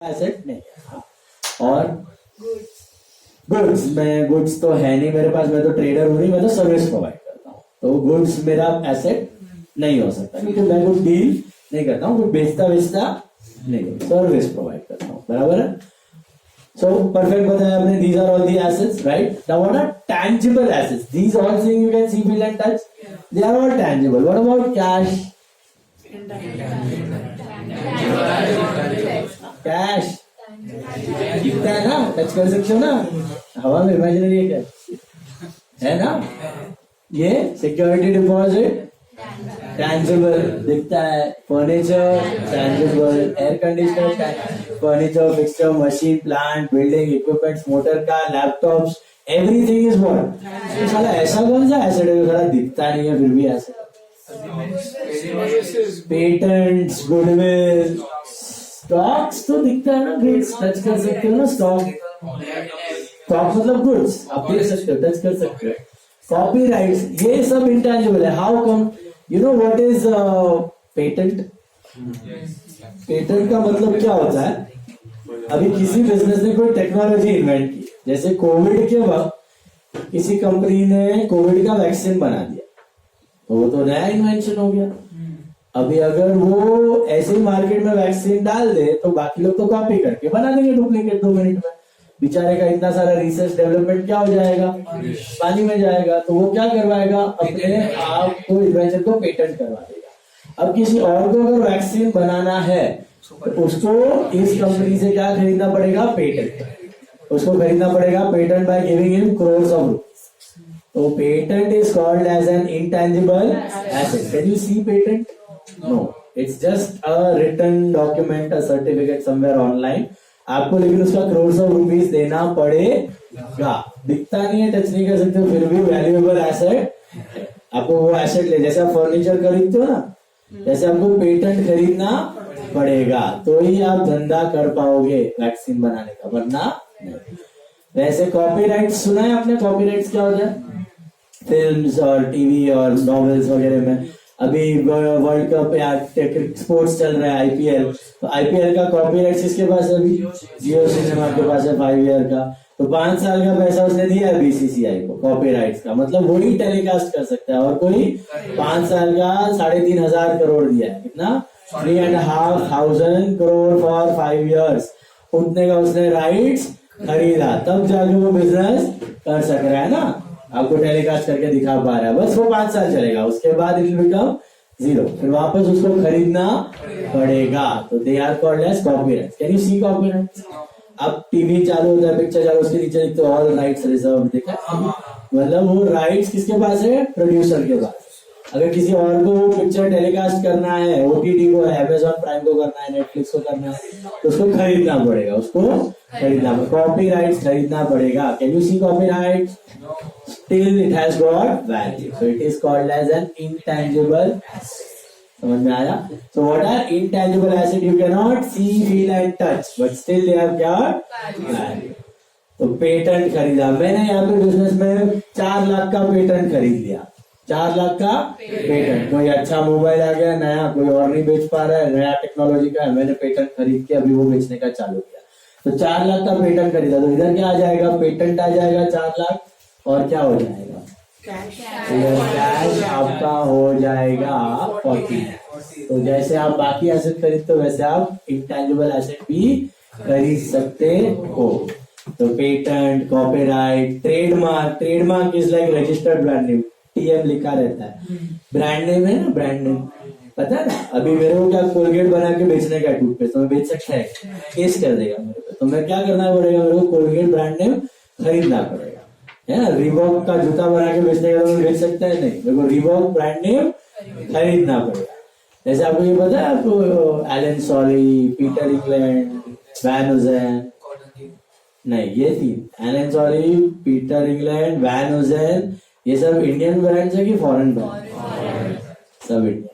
Asset नहीं है। और गुड्स में गुड्स तो है नहीं मेरे पास, मैं तो ट्रेडर हूँ नहीं, मैं तो सर्विस प्रोवाइड करता हूँ, तो गुड्स मेरा एसेट नहीं हो सकता क्योंकि मैं कुछ डील नहीं करता हूँ, कुछ बेचता नहीं, सर्विस प्रोवाइड करता हूँ, बराबर है। So perfect बताया आपने, these are all the assets, right? Now what are tangible assets? These all things you can see, feel and touch. They are all tangible. What about cash? Cash दिखता है ना, touch कर सकते हो ना, हवा में इमेजिनरी है ना। ये सिक्योरिटी डिपॉजिट टैंजिबल दिखता है, furniture tangible, air conditioner, furniture, fixture, machine, plant, building, equipments, motor car, laptops, everything is what. तो साला ऐसा कौन सा एसेट है साला दिखता नहीं है फिर भी एसेट? पेटेंट्स, गुडविल, स्टॉक्स तो दिखता है ना, गुड्स टच कर सकते हो ना, स्टॉक मतलब गुड्स आप देख सकते हो, टच कर सकते हो। कॉपीराइट्स ये सब इंटेंजिबल है। How come? You know what is patent? Patent का मतलब क्या होता है? अभी किसी बिजनेस ने कोई टेक्नोलॉजी इन्वेंट की, जैसे कोविड के वक्त किसी कंपनी ने कोविड का वैक्सीन बना दिया, तो वो तो नया इन्वेंशन हो गया। अभी अगर वो ऐसे ही मार्केट में वैक्सीन डाल दे तो बाकी लोग तो कॉपी करके बना देंगे डुप्लीकेट 2 मिनट में। बेचारे का इतना सारा रिसर्च डेवलपमेंट क्या हो जाएगा? पानी में जाएगा। तो वो क्या करवाएगा? अपने आप को इन्वेंशन को पेटेंट करवा देगा। अब किसी और को अगर वैक्सीन बनाना है तो उसको इस कंपनी से क्या खरीदना पड़ेगा? पेटेंट। उसको खरीदना पड़ेगा patent by giving him crores of rupees। तो patent is called as an intangible asset. Can you see patent? No, it's just a written document, a certificate somewhere online। आपको लेकिन उसका crores of rupees देना पड़ेगा। दिखता नहीं है, touch नहीं कर सकते, फिर भी वैल्यूएबल एसेट। आपको वो एसेट ले, जैसे आप फर्नीचर खरीदते हो ना, जैसे आपको पेटेंट खरीदना पड़ेगा तो ही आप धंधा कर पाओगे वैक्सीन बनाने का, वरना नहीं। वैसे कॉपीराइट सुना है आपने? कॉपीराइट्स क्या होता है? फिल्म्स और टीवी और नॉवेल्स वगैरह में अभी वर्ल्ड कप या स्पोर्ट्स चल रहा है, आईपीएल, तो आईपीएल का कॉपीराइट किसके पास है? अभी जियो सिनेमा के पास है 5 ईयर का। तो 5 साल का पैसा उसने दिया है बीसीसीआई को कॉपीराइट्स का, मतलब वही टेलीकास्ट कर सकता है। और कोई 5 साल का 3,500 करोड़ दिया है, कितना? 3,500 करोड़ फॉर 5 ईयर्स। उतने का उसने राइट्स खरीदा, तब जाके वो बिजनेस कर सक रहा है ना, आपको टेलीकास्ट करके दिखा पा रहा है। बस वो 5 साल चलेगा, उसके बाद इट विल बिकम 0, फिर वापस उसको खरीदना पड़ेगा। तो they are called as copyright. Can you see copyright? अब टीवी चालू होता है, पिक्चर चालू, उसके नीचे लिखते ऑल राइट्स रिजर्व, देखा? मतलब वो राइट्स किसके पास है? प्रोड्यूसर के पास। अगर किसी और को पिक्चर टेलीकास्ट करना है, ओटीटी को, अमेज़न प्राइम को करना है, नेटफ्लिक्स को करना है, तो उसको खरीदना पड़ेगा, उसको खरीदना पड़ेगा, कॉपीराइट्स खरीदना पड़ेगा। Can you see copyright? Still it has got value, so it is called as an intangible asset। समझ में आया? So what are intangible asset? You cannot see, feel and touch, but still they have got value। तो patent खरीदा मैंने, यहाँ पे business में 4 लाख का पेटेंट खरीद लिया। 4 लाख का पेटेंट। कोई अच्छा मोबाइल आ गया नया, कोई और नहीं बेच पा रहा है, नया टेक्नोलॉजी का है, मैंने पेटेंट खरीद के अभी वो बेचने का चालू किया, तो 4 लाख का पेटेंट खरीदा। तो इधर क्या आ जाएगा? पेटेंट आ जाएगा 4 लाख, और क्या हो जाएगा? कैश आपका हो जाएगा 40। तो जैसे आप बाकी एसेट खरीदते हो वैसे आप इंटेंजिबल एसेट भी खरीद सकते हो। तो patent, copyright, trademark is like registered brand name, TM लिखा रहता है। ब्रांड नेम है ना, ब्रांड नेम पता है ना। अभी मेरे को क्या कोलगेट बना के बेचने का टूथपेस्ट, तो मैं बेच सकता है, केस कर देगा मेरे को, तो मैं क्या करना पड़ेगा? मेरे को कोलगेट ब्रांड नेम खरीदना पड़ेगा, है ना। रिबॉक का जूता बना के बेचने का बेच सकते हैं? नहीं, मेरे को रिबॉक ब्रांड नेम खरीदना पड़ेगा। जैसे आपको ये पता है, आपको Allen Solly, Peter England, Van Heusen, नहीं ये 3, Allen Solly, Peter England, Van Heusen, ये सब इंडियन ब्रांड्स है कि फॉरेन ब्रांड? सब इंडियन।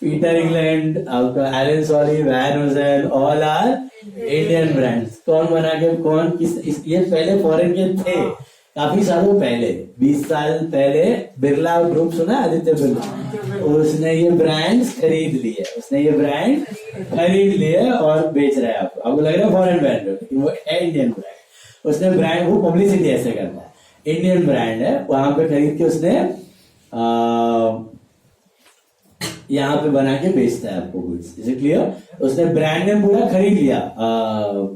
पीटर इंग्लैंड, आपका Allen Solly, Van Heusen, all are Indian brands. कौन बना के, कौन किस, ये पहले फॉरेन के थे, काफी सालों पहले, 20 साल पहले, बिरला ग्रुप सुना, आदित्य बिरला, उसने ये ब्रांड्स खरीद लिए, उसने ये ब्रांड खरीद लिए और बेच रहा है आपको लग रहा है फॉरेन ब्रांड, वो है इंडियन ब्रांड। उसने ब्रांड, वो पब्लिसिटी ऐसे करता है, इंडियन ब्रांड है, वहां पे खरीद के उसने यहाँ पे बना के बेचता है आपको गुड्स। Is it clear? उसने ब्रांड नेम पूरा खरीद लिया,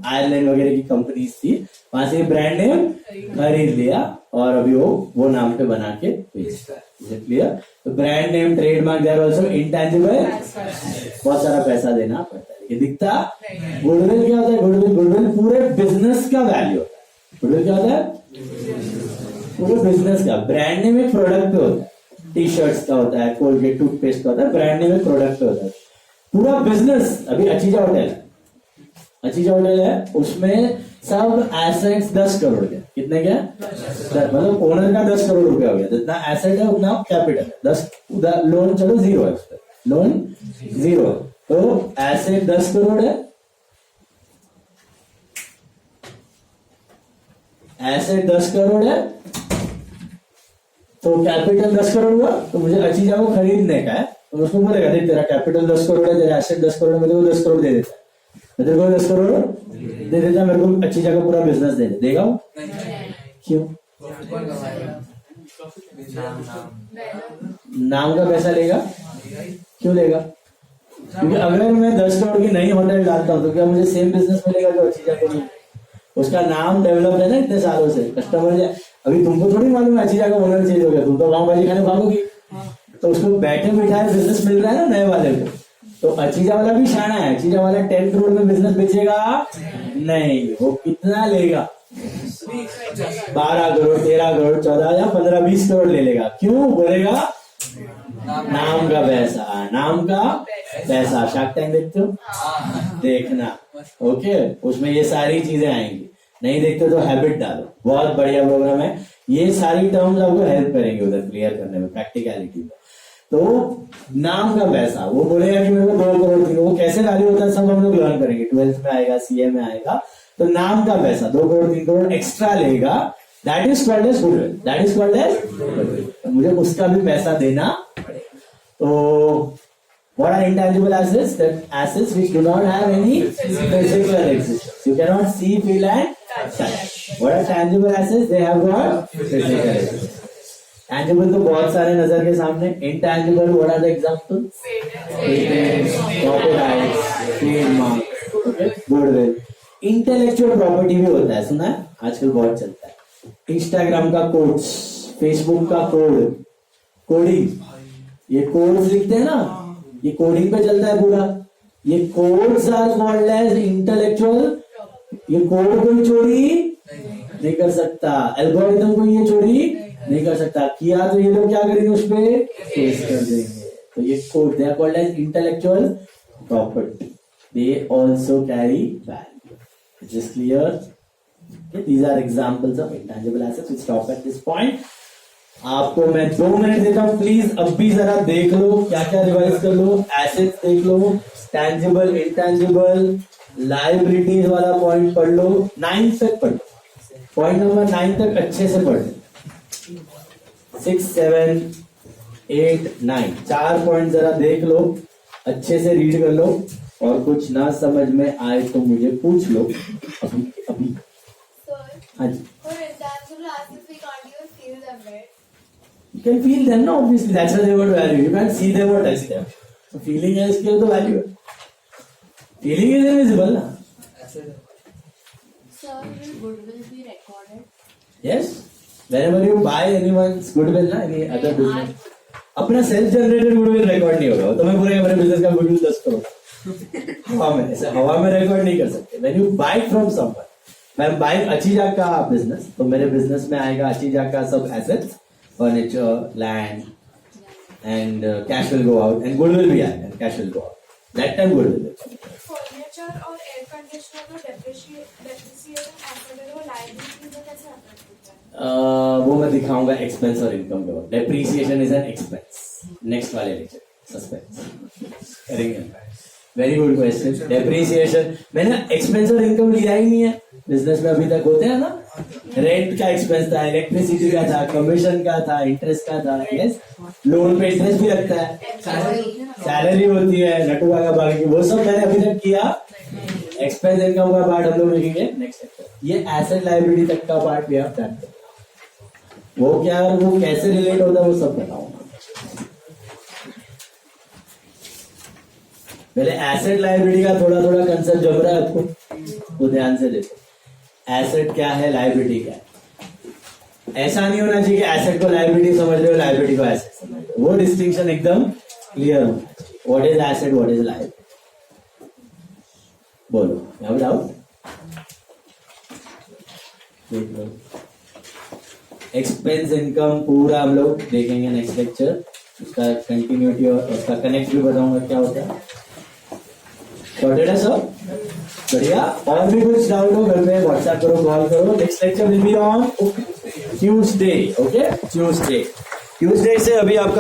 आयरलैंड वगैरह की कंपनीज थी, वहां से ब्रांड नेम खरीद लिया और अभी वो नाम पे बना के बेचता है। Is it clear? तो brand name, trademark, they're also intangible, बहुत सारा पैसा देना पड़ता है। ये दिखता गुडविल क्या होता है? गुडविल पूरे बिजनेस का वैल्यू होता है। गुडविल क्या होता है? पूरे बिजनेस का। ब्रांड नेम एक प्रोडक्ट पे होता है, टी शर्ट्स का होता है, कोलगेट टूथपेस्ट का होता है, ब्रांड नेम एक प्रोडक्ट पे होता है। पूरा बिजनेस, अभी अचीजा होटल है, उसमें सब एसेट्स 10 करोड़ के। कितने के? मतलब ओनर का 10 करोड़ रुपया हो गया, जितना एसेट है उतना कैपिटल। 10 लोन चलो 0 है, उस पर लोन 0, तो एसेट 10 करोड़ है, एसेट 10 करोड़ है, तो कैपिटल 10 करोड़ हुआ। तो मुझे अचीजा को खरीदने का है, तो उसको बोलेगा देख तेरा कैपिटल 10 करोड़ है, तेरा एसेट 10 करोड़ है, मेरे को 10 करोड़ दे देता है, तेरे को 10 करोड़ दे देता, मेरे को अचीजा का पूरा बिजनेस दे देगा वो? क्यों? नाम का पैसा लेगा। क्यों लेगा? क्योंकि अगर मैं 10 करोड़ की नई होटल डालता हूँ तो क्या मुझे सेम बिजनेस मिलेगा जो अचीजा को मिलेगा? उसका नाम डेवलप है ना इतने सालों से, कस्टमर। अभी तुमको थोड़ी मालूम है अचीजा का ओनर चेंज हो गया, तुम तो पाव भाजी खाने भागोगी, तो उसको बैठे बिठाए बिजनेस मिल रहा है ना नए वाले को। तो अचीजा वाला भी शाना है, अचीजा वाला 10 करोड़ में बिजनेस बेचेगा नहीं, वो कितना लेगा? 12 करोड़, 13 करोड़, 14 या 15-20 करोड़ ले लेगा। क्यों बोलेगा? नाम का पैसा, नाम का पैसा। शार्क टैंक देखते हो? देखना, ओके, उसमें ये सारी चीजें आएंगी। नहीं देखते तो हैबिट डालो, बहुत बढ़िया प्रोग्राम है। ये सारी टर्म्स आपको हेल्प करेंगे उधर क्लियर करने में, प्रैक्टिकलिटी में। तो नाम का पैसा, वो बोलेगा कि मेरे को 2 करोड़ थी, वो कैसे वैल्यू होता है सब हम लोग लर्न करेंगे, 12th में आएगा, सीए में आएगा। तो नाम का पैसा 2 करोड़ 3 करोड़ एक्स्ट्रा लेगा, that is called as goodwill, that is called as goodwill. मुझे उसका भी पैसा देना पड़ेगा। तो what are intangible assets? That assets which do not have any physical existence. You cannot see, feel and touch. What are tangible assets? They have got physical existence. Tangible तो बहुत सारे नजर के सामने। Intangible, what are the examples? Patents, copyrights, trademark, okay, goodwill. Intellectual property भी होता है, सुना है? आजकल बहुत चलता है। Instagram का कोड्स, Facebook का कोड, कोडिंग, ये कोड्स लिखते हैं ना, ये कोडिंग पे चलता है पूरा। ये codes are called as intellectual. ये कोड कोई चोरी नहीं कर सकता, एल्गोरिथम को ये चोरी नहीं कर सकता। किया तो ये लोग क्या करेंगे? उस पे केस कर देंगे। तो ये code, they are called as intellectual property. They also carry value. It is clear? These are examples of intangible assets. We stop at this point. आपको मैं 2 मिनट देता हूं, प्लीज अब भी जरा देख लो, क्या क्या रिवाइज कर लो। एसेट्स देख लो, टैंजिबल, इंटैंजिबल, लायबिलिटीज वाला पॉइंट पढ़ लो, 9 तक पढ़ लो, पॉइंट नंबर 9 तक अच्छे से पढ़ लो। 6, 7, 8, 9 4 पॉइंट जरा देख लो, अच्छे से रीड कर लो, और कुछ ना समझ में आए तो मुझे पूछ लो अभी। हाँ जी। You can feel them, no? Obviously, that's why they got value. You can't see them or touch them. So feeling है इसके तो value है. Feeling is invisible, ना? Sir, will goodwill be recorded? Yes. Whenever you buy anyone's goodwill, ना, any other business, अपना self generated goodwill record नहीं होगा. तो मैं बोलेगा मेरे business का goodwill 10 करोड़. हवा में, ऐसे हवा में record नहीं कर सकते. When you buy from someone, मैं buy अचीजा का business, तो मेरे business में आएगा अचीजा का सब assets, furniture, land, and cash will go out, and goodwill भी आएगा, and cash will go out. That time goodwill will come. Furniture और एयर कंडीशनर को डेप्रिसिएशन एसेट है, वो लायबिलिटी में कैसे अफेक्ट होता है? वो मैं दिखाऊंगा एक्सपेंस और इनकम के बाद। Depreciation is an expense, next वाले लेक्चर सस्पेंस करेंगे। Very good question. डेप्रिसिएशन, मैंने एक्सपेंस और इनकम लिया ही नहीं है बिजनेस में, अभी तक होते हैं ना, रेंट का एक्सपेंस था, इलेक्ट्रिसिटी का था, कमीशन का था, इंटरेस्ट का था, यस, लोन पे इंटरेस्ट भी लगता है, सैलरी होती है, नटुआ का बाकी, वो सब मैंने अभी तक किया। एक्सपेंस इनकम का पार्ट हम लोग लिखेंगे नेक्स्ट चैप्टर। ये एसेट लायबिलिटी तक का पार्ट भी आप जानते हैं, वो क्या है, वो कैसे रिलेट होता है, वो सब बताऊंगा। पहले एसेट लायबिलिटी का थोड़ा थोड़ा कंसेप्ट जम रहा है आपको, तो ध्यान से देखो। एसेट क्या है, लायबिलिटी क्या है। ऐसा नहीं होना चाहिए कि एसेट को लायबिलिटी समझ रहे हो, लायबिलिटी को एसेट समझ रहे हो, वो डिस्टिंक्शन एकदम क्लियर होना चाहिए। What is asset, what is liability, बोलो, क्या डाउट? एक्सपेंस इनकम पूरा हम लोग देखेंगे नेक्स्ट लेक्चर, उसका कंटिन्यूटी और उसका कनेक्ट भी बताऊंगा क्या होता है। सॉर्टेड है सब, बढ़िया। और भी कुछ डाउट हो घर में व्हाट्सएप करो, कॉल करो। Next lecture will be on Tuesday, okay, Tuesday से अभी आपका